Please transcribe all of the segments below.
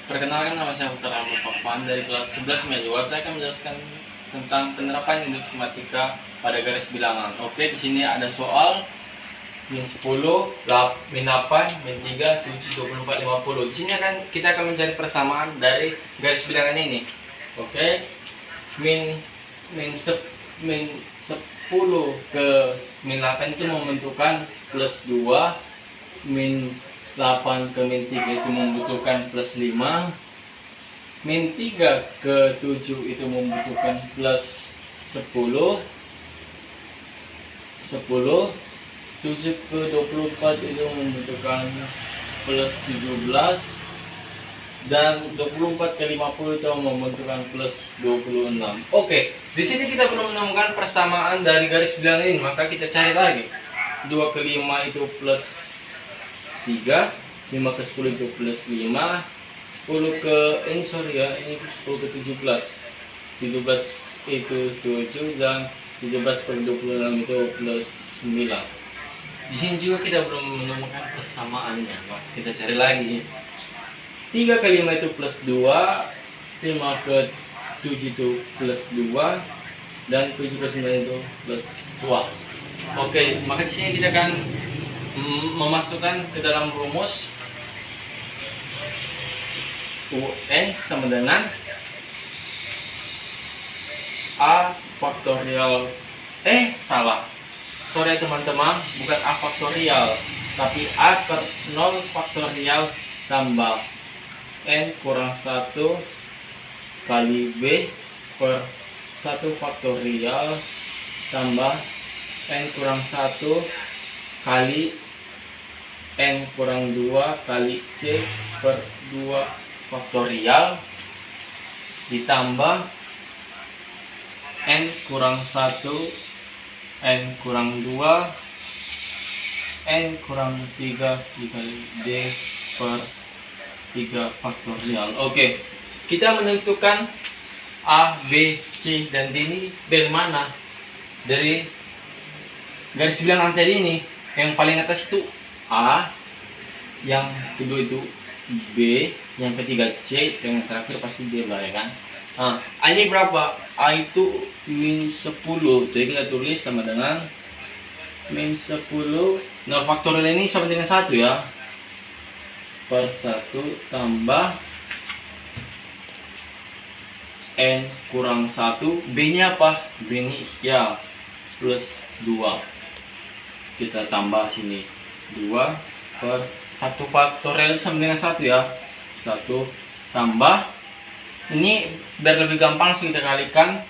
Perkenalkan, nama saya Putra Ahmad Pakpan dari kelas 11 Mejua. Saya akan menjelaskan tentang penerapan induksi matematika pada garis bilangan. Oke, di sini ada soal min 10, min 8, min 3, 7, 24, 50. Di sini kita akan mencari persamaan dari garis bilangan ini. Oke. Min 10 ke min 8 itu membentukkan plus 2. Min 8 ke min 3 itu membutuhkan plus 5. Min 3 ke 7 itu membutuhkan plus 10. 7 ke 24 itu membutuhkan plus 17. Dan 24 ke 50 itu membutuhkan plus 26. Oke, di sini kita belum menemukan persamaan dari garis bilangan ini, maka kita cari lagi. 2 ke 5 itu plus 3, 5 ke 10 itu plus 5, 10 ke ini 10 ke 17. 17 itu 7 dan 17 ke 26 itu plus 9. Di sini juga kita belum menemukan persamaannya, maka kita cari lagi. 3 ke 5 itu plus 2, 5 ke 7 itu plus 2, dan 7 ke 9 itu plus 2. Oke, maka di sini kita akan memasukkan ke dalam rumus UN sama dengan A faktorial sorry teman-teman, bukan A faktorial, tapi A per 0 faktorial tambah N kurang 1 kali B per 1 faktorial tambah N kurang 1 kali N kurang 2 kali C per 2 faktorial ditambah N kurang 1 N kurang 2 N kurang 3 dikali D per 3 faktorial. Oke, kita menentukan A, B, C, dan D ini dari mana? Dari garis bilangan tadi ini. Yang paling atas itu A, yang kedua itu B, yang ketiga C, dan yang terakhir pasti D lah, ya kan? Nah, A ini berapa? A itu min 10. Jadi kita tulis sama dengan min 10. Nah, faktorial ini sama dengan 1 ya. Per 1 tambah N kurang 1. B nya apa? B ini ya plus 2. Kita tambah sini 2 per 1 faktorial sama dengan 1 ya. 1 tambah, ini biar lebih gampang langsung kita kalikan.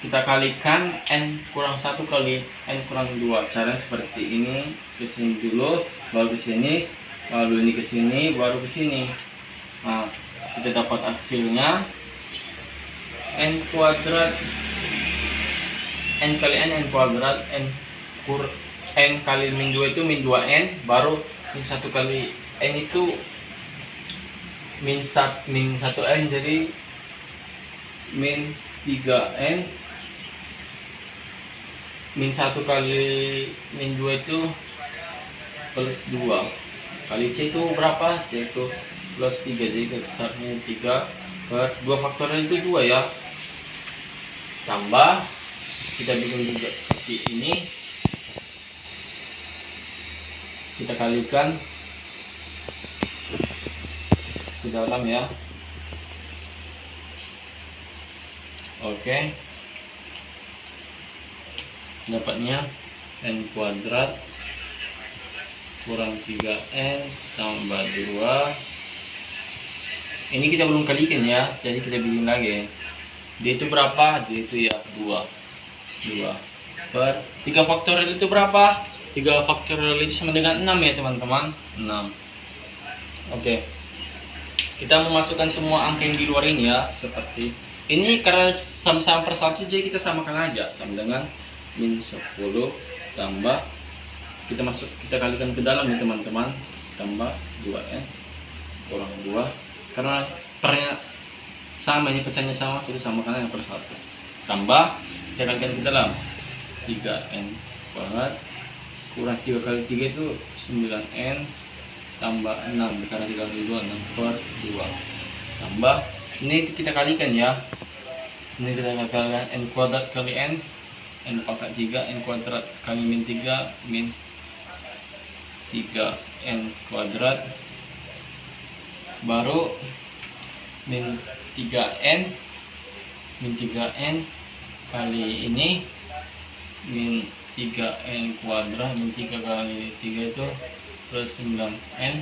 Kita kalikan N kurang 1 kali N kurang 2. Caranya seperti ini. Ke sini dulu, baru ke sini, lalu ini ke sini, baru ke sini. Nah, kita dapat hasilnya N kuadrat, N kali N kuadrat, N kali min 2 itu min 2N, baru min 1 kali N itu min 1N, jadi min 3N, min 1 kali min 2 itu plus 2 kali C itu berapa? C itu plus 3, jadi ketarnya 3 per 2 faktorial itu 2 ya. Tambah, kita bikin juga seperti ini, kita kalikan di dalam ya. Oke, dapatnya N kuadrat kurang 3N tambah 2. Ini kita belum kalikan ya, jadi kita bikin lagi. D itu berapa? D itu ya 2 per 3 faktorial itu berapa? 3 faktorial itu sama dengan 6 ya teman-teman, 6. Oke, kita memasukkan semua angka yang di luar ini ya, seperti ini. Karena sama-sama per 1, jadi kita samakan aja, sama dengan min 10 tambah, kita kalikan ke dalam ya teman-teman, tambah 2N kurang 2, karena pernya sama, ini pecahnya sama, kita samakan yang per 1, tambah, kita kalikan ke dalam 3N kuadrat kurang 3 kali 3 itu 9N tambah 6 karena 3 kali 2 6 per 2 tambah ini kita kalikan ya, ini kita kalikan n kuadrat kali n pangkat 3 n kuadrat kali min 3 n kuadrat baru min 3n kali ini min 3n kuadrat min 3 kali 3 itu plus 9n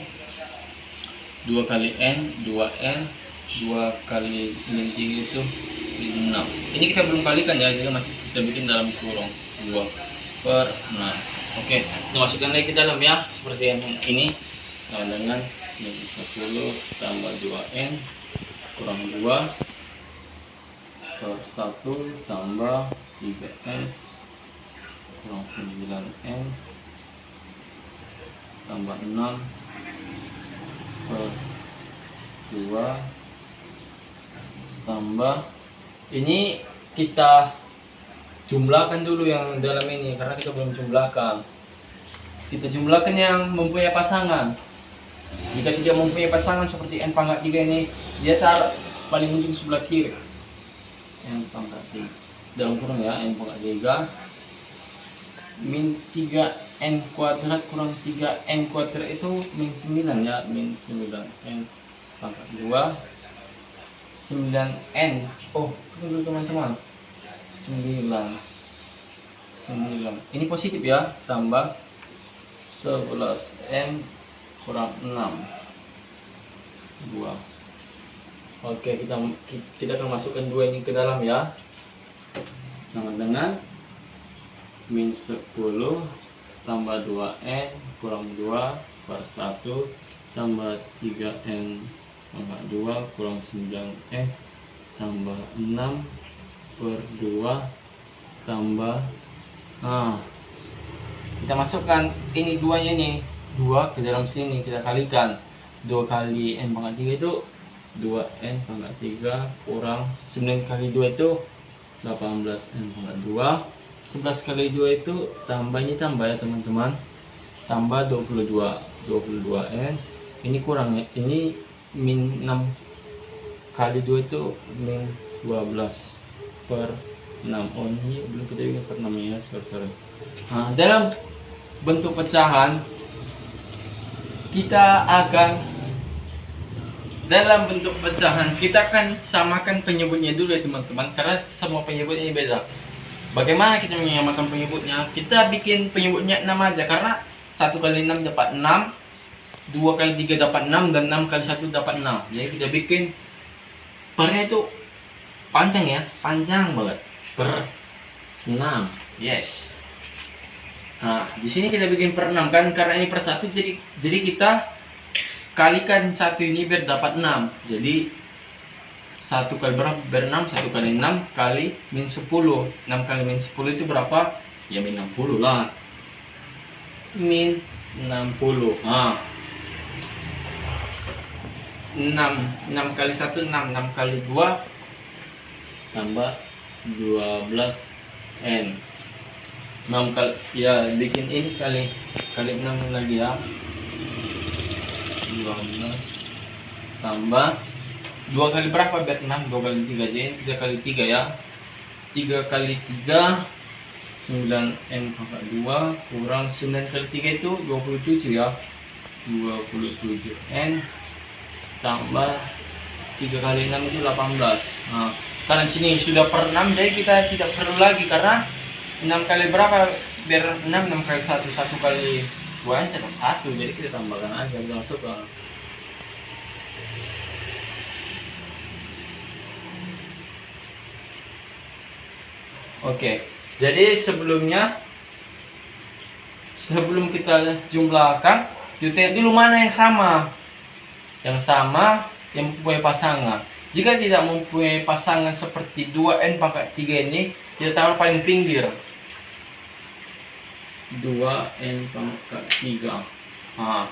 2 kali n 2n 2 kali min 3 itu 6. Ini kita belum kalikan ya, jadi masih kita bikin dalam kurung 2 per 6. Oke, kita masukkan lagi ke dalam ya, seperti yang ini. Nah, dengan min 10 tambah 2n kurang 2 per 1 tambah 3n kurang 9n tambah 6 per 2 tambah ini kita jumlahkan dulu yang dalam ini karena kita belum jumlahkan. Kita jumlahkan yang mempunyai pasangan. Jika tidak mempunyai pasangan seperti n pangkat 3 ini, dia taruh paling ujung sebelah kiri. N pangkat 3 dalam kurung ya, n pangkat 3 min 3n kuadrat kurang 3n kuadrat itu min 9 ya, min 9n pangkat 2 9n. Oh, tunggu dulu teman-teman. 9 ini positif ya, tambah 11n kurang 6 2. Oke, kita akan masukkan 2 ini ke dalam ya, sama dengan min 10 tambah 2n kurang 2 per 1 tambah 3n pangkat 2 kurang 9n tambah 6 per 2 tambah kita masukkan ini 2 nya ini 2 ke dalam sini, kita kalikan 2 kali n pangkat 3 itu 2n pangkat 3 kurang 9 kali 2 itu 18n pangkat 2 11 kali 2 itu tambah ini tambah ya teman-teman, tambah 22n ini kurang ya, ini min 6 kali 2 itu min 12 per 6. Oh ini belum kita bikin per 6 ya, sorry. Nah, dalam bentuk pecahan kita akan samakan penyebutnya dulu ya teman-teman, karena semua penyebut ini beda. Bagaimana kita menyamakan penyebutnya? Kita bikin penyebutnya 6 aja, karena 1 kali 6 dapat 6, 2 kali 3 dapat 6, dan 6 kali 1 dapat 6. Jadi kita bikin pernya itu panjang ya, panjang banget, per 6. Yes. Nah, di sini kita bikin per 6 kan, karena ini per 1, jadi kita kalikan 1 ini biar dapat 6. Jadi 1 kali berapa? Ber 6, 1 kali 6 kali min 10. 6 kali min 10 itu berapa? Ya min 60 lah. Min 60. Nah. 6 kali 1 6, 6 kali 2 tambah 12n. 6 kali ya, bikin ini kali 6 lagi ya. 12 tambah 2 kali berapa biar 6? 2 kali 3 aja, 3 kali 3 ya. 3 kali 3 9n pangkat 2 kurang 9 kali 3 itu 27 ya. 27n tambah 3 kali 6 itu 18. Nah, karena sini sudah per 6, jadi kita tidak perlu lagi, karena 6 kali berapa biar 6? 6 kali 1, 1 kali 2 tetap 1, jadi kita tambahkan aja, kita masukkan. Oke, jadi sebelum kita jumlahkan, kita lihat dulu mana yang sama. Yang sama yang mempunyai pasangan. Jika tidak mempunyai pasangan seperti 2n pangkat 3 ini, kita taruh paling pinggir. 2n pangkat 3. Nah,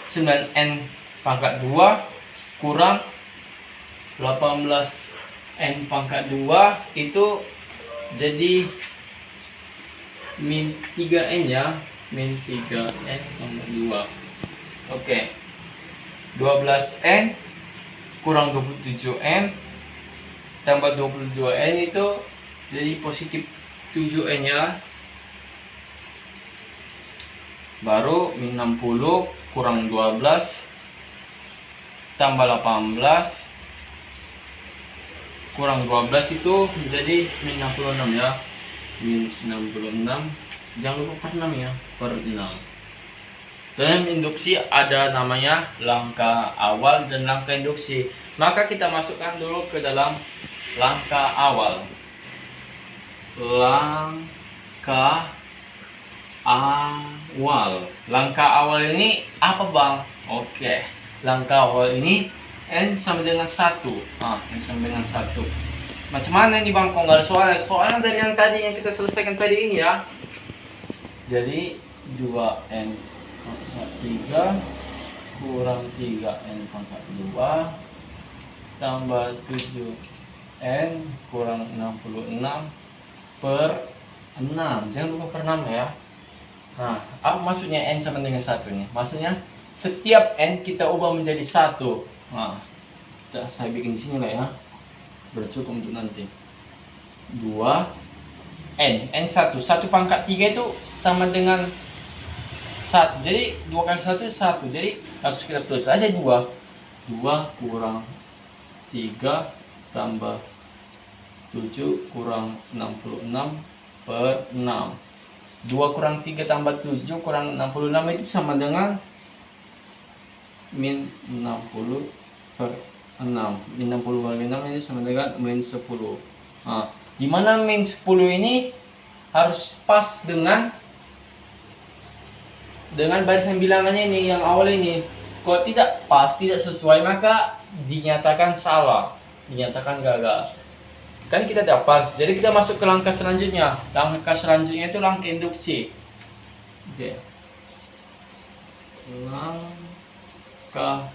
9n pangkat 2 kurang 18n pangkat 2 itu jadi min 3n ya, min 3n pangkat 2. Oke. 12N kurang 27N tambah 22N itu jadi positif 7N ya. Baru min 60 kurang 12 tambah 18 kurang 12 itu menjadi min 66 ya. Min 66. Jangan lupa per 6 ya. Per 6. Dalam induksi ada namanya langkah awal dan langkah induksi. Maka kita masukkan dulu ke dalam langkah awal. Langkah awal. Langkah awal ini apa bang? Oke. Langkah awal ini N sama dengan 1. N sama dengan 1. Macam mana nih bang? Kok nggak ada soalnya? Soalnya dari yang tadi yang kita selesaikan tadi ini ya. Jadi 2N pangkat 3 kurang 3N pangkat 2 tambah 7N kurang 66 per 6. Jangan lupa per 6 ya. Nah, apa maksudnya N sama dengan 1 nih? Maksudnya setiap N kita ubah menjadi 1. Nah, saya bikin di sini lah ya. Bercukup untuk nanti. 2 N1 pangkat 3 itu sama dengan 1. Jadi 2 kali 1 1. Jadi langsung kita tulis aja 2 kurang 3 tambah 7 kurang 66 per 6. 2 kurang 3 tambah 7 kurang 66 itu sama dengan min 60 per 6. Min 60 kali 6 ini sama dengan min 10. Nah, dimana min 10 ini harus pas dengan barisan bilangannya ini yang awal ini. Kalau tidak pas, tidak sesuai, maka dinyatakan salah, dinyatakan gagal. Kan kita tidak pas. Jadi kita masuk ke langkah selanjutnya. Langkah selanjutnya itu langkah induksi. Oke. Langkah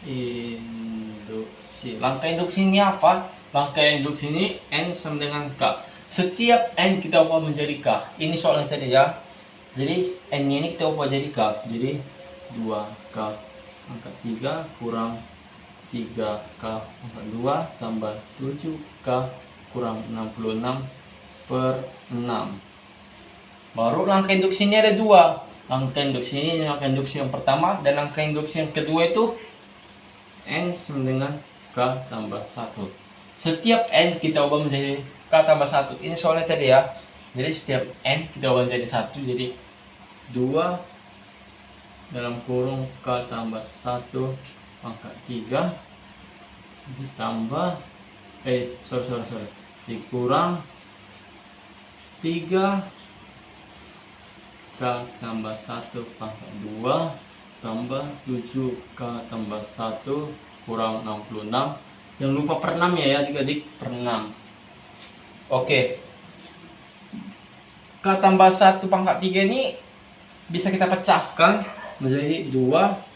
induksi. Langkah induksi ini apa? Langkah induksi ini N sama dengan K. Setiap N kita ubah menjadi K. Ini soalnya tadi ya. Jadi N ini kita ubah jadi K. Jadi 2K pangkat 3 kurang 3K pangkat 2 tambah 7K kurang 66 per 6. Baru langkah induksi ini ada 2. Langkah induksi ini langkah induksi yang pertama, dan langkah induksi yang kedua itu N sama dengan K tambah 1. Setiap N kita ubah menjadi K tambah 1. Ini soalnya tadi ya. Jadi setiap N kita ubah menjadi 1. Jadi 2 dalam kurung K tambah 1 pangkat 3 ditambah dikurang 3 K tambah 1 pangkat 2 tambah 7K tambah 1 kurang 66. Jangan lupa per 6 ya adik-adik, per 6. Oke. K tambah 1 pangkat 3 ini bisa kita pecahkan menjadi 2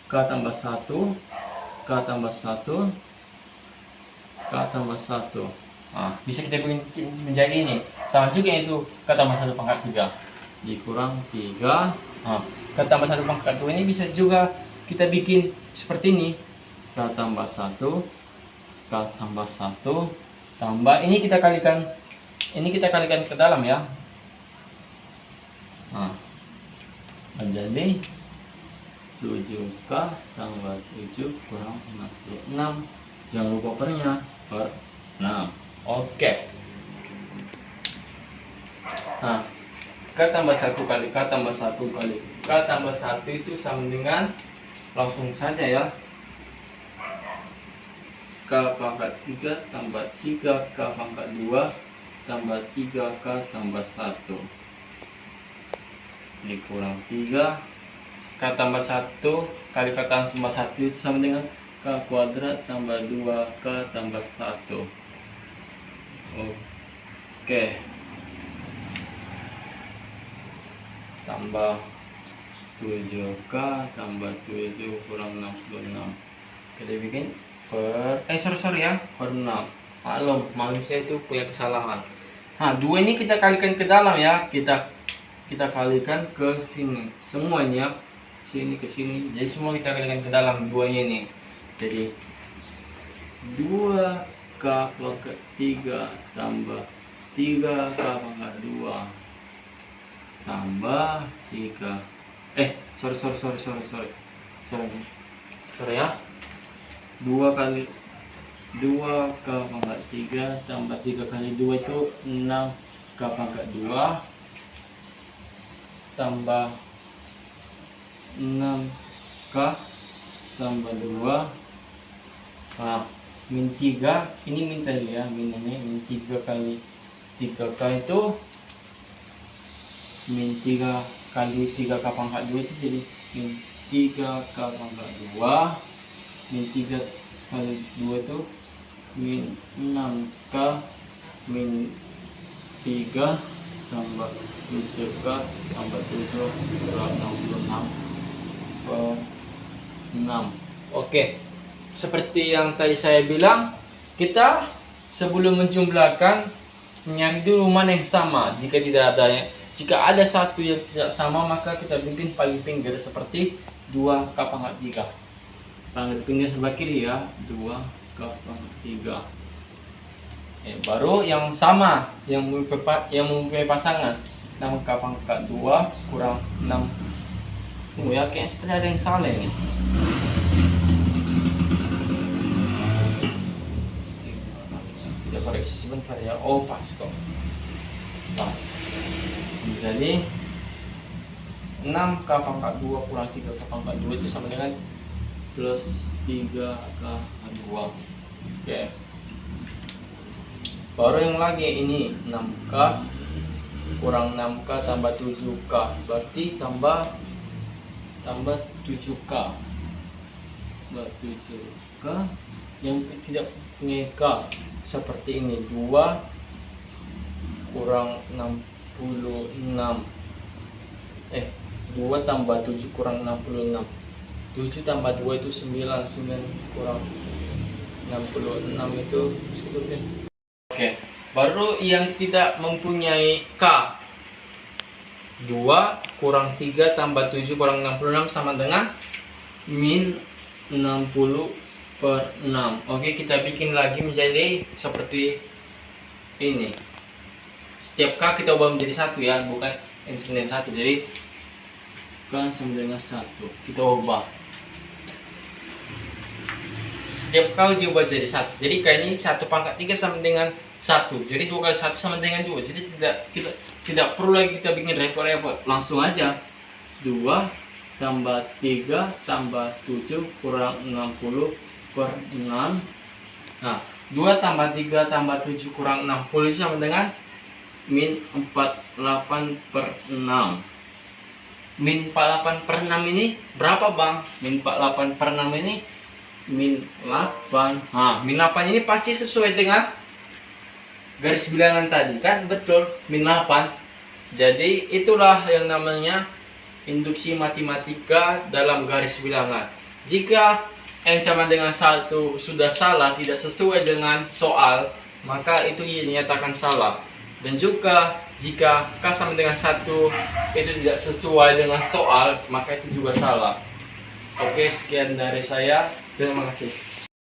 K tambah 1 K tambah 1 K tambah 1. Nah, bisa kita bikin menjadi ini. Sama juga itu K tambah 1 pangkat 3 dikurang 3. Nah, K tambah 1 pangkat 2 ini bisa juga kita bikin seperti ini. K tambah 1 K tambah 1 tambah ini kita kalikan ke dalam ya. Nah, menjadi 7K tambah 7 kurang 66. Jangan lupa pernya, per 6. Oke. Nah, K tambah 1 kali K tambah 1 kali K tambah 1 itu sama dengan, langsung saja ya, K pangkat 3 tambah 3K pangkat 2 tambah 3K tambah 1 dikurang 3 K tambah 1 kali K tambah 1 itu sama dengan K kuadrat tambah 2K tambah 1. Oke. Tambah 7K tambah 7 kurang 66. Kita bikin per sorry ya, per 6. Maklum, manusia itu punya kesalahan. Nah, 2 ini kita kalikan ke dalam ya. Kita kalikan ke sini. Semuanya sini ke sini. Jadi semua kita kalikan ke dalam duanya ini. Jadi 2K pangkat 3 tambah 3K pangkat 2 tambah 3. Sorry ya. 2 kali 2K pangkat 3 tambah 3 kali 2 itu 6K pangkat 2 tambah 6K tambah 2. Nah, min 3 ini min tadi ya, min 3 kali 3K itu min 3 kali 3K pangkat 2 itu jadi min 3K pangkat 2 min 3 kali 2 itu min 6K min 3 tambah 7K tambah 7 kurang 66 per 6. Oke, seperti yang tadi saya bilang, kita sebelum menjumlahkan mencari dulu mana yang sama. Jika ada satu yang tidak sama, maka kita bikin paling pinggir seperti 2K pangkat 3. Pangkat pinggir sebelah kiri ya, 2K pangkat 3. Baru yang sama, yang mempunyai pasangan 6K pangkat 2 kurang 6. Ya, kayaknya seperti ada yang salah ini. Kita koreksi sebentar ya. Oh, pas kok. Pas. Jadi 6K pangkat 2 kurang 3K pangkat 2 itu sama dengan plus 3K pangkat 2. Oke. Baru yang lagi ini 6K kurang 6K tambah 7K, berarti tambah 7K. Tambah 7K yang tidak punya K seperti ini, 2 kurang 66. 2 tambah 7 kurang 66. 7 tambah 2 itu 9. 9 kurang 66 itu sebutin. Oke, baru yang tidak mempunyai K, 2 kurang 3 tambah 7 kurang 66 sama dengan min 60 per 6. Oke, kita bikin lagi menjadi seperti ini. Setiap K kita ubah menjadi 1 ya, bukan instrumen 1. Jadi K sama dengan 1 kita ubah. Setiap K diubah jadi 1. Jadi K ini 1 pangkat 3 sama dengan 1. Jadi 2 kali 1 sama dengan 2. Jadi tidak perlu lagi kita bikin repot-repot. Langsung aja 2 tambah 3 tambah 7 kurang 60 per 6. Nah, 2 tambah 3 tambah 7 kurang 60 sama dengan min 48 per 6. Min 48 per 6 ini berapa bang? Min 48 per 6 ini min 8. Nah, min 8 ini pasti sesuai dengan garis bilangan tadi kan? Betul, min 8. Jadi itulah yang namanya induksi matematika dalam garis bilangan. Jika n sama dengan 1 sudah salah, tidak sesuai dengan soal, maka itu dinyatakan salah. Dan juga jika K sama dengan 1 itu tidak sesuai dengan soal, maka itu juga salah. Oke, sekian dari saya. Terima kasih.